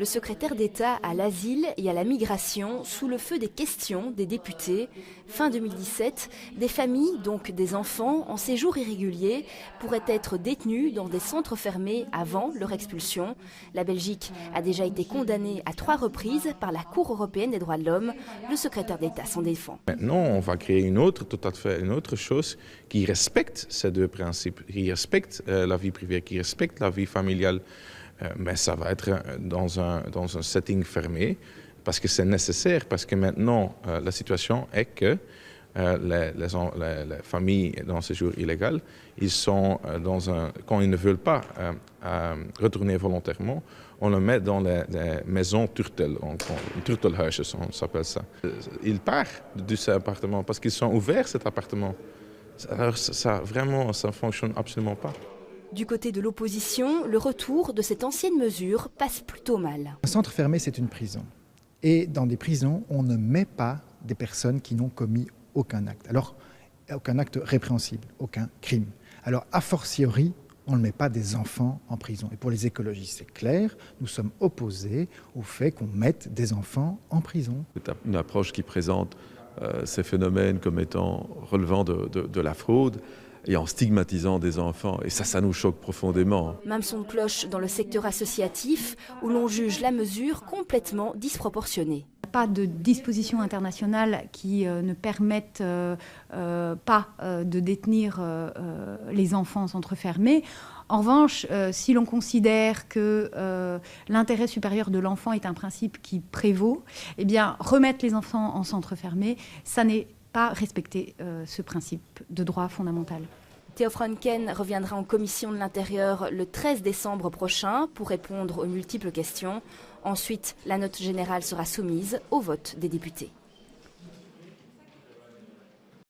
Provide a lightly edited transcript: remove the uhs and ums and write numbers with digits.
Le secrétaire d'État à l'asile et à la migration sous le feu des questions des députés. Fin 2017, des familles, donc des enfants en séjour irrégulier, pourraient être détenus dans des centres fermés avant leur expulsion. La Belgique a déjà été condamnée à 3 reprises par la Cour européenne des droits de l'homme. Le secrétaire d'État s'en défend. Maintenant, on va créer tout à fait une autre chose qui respecte ces deux principes, qui respecte la vie privée, qui respecte la vie familiale. Mais ça va être dans un setting fermé parce que c'est nécessaire, parce que maintenant la situation est que les familles dans séjour illégal, ils sont quand ils ne veulent pas retourner volontairement, on le met dans les maisons turtles, turtelhuisjes, on s'appelle ça. Ils partent de cet appartement parce qu'ils sont ouverts cet appartement. Alors ça fonctionne absolument pas. Du côté de l'opposition, le retour de cette ancienne mesure passe plutôt mal. Un centre fermé, c'est une prison. Et dans des prisons, on ne met pas des personnes qui n'ont commis aucun acte. Alors, aucun acte répréhensible, aucun crime. Alors, a fortiori, on ne met pas des enfants en prison. Et pour les écologistes, c'est clair, nous sommes opposés au fait qu'on mette des enfants en prison. C'est une approche qui présente ces phénomènes comme étant relevant de la fraude, et en stigmatisant des enfants. Et ça nous choque profondément. Même son de cloche dans le secteur associatif, où l'on juge la mesure complètement disproportionnée. Pas de dispositions internationales qui ne permettent pas de détenir les enfants en centre fermé. En revanche, si l'on considère que l'intérêt supérieur de l'enfant est un principe qui prévaut, eh bien, remettre les enfants en centre fermé, ça n'est pas respecter ce principe de droit fondamental. Theo Franken reviendra en commission de l'Intérieur le 13 décembre prochain pour répondre aux multiples questions. Ensuite, la note générale sera soumise au vote des députés.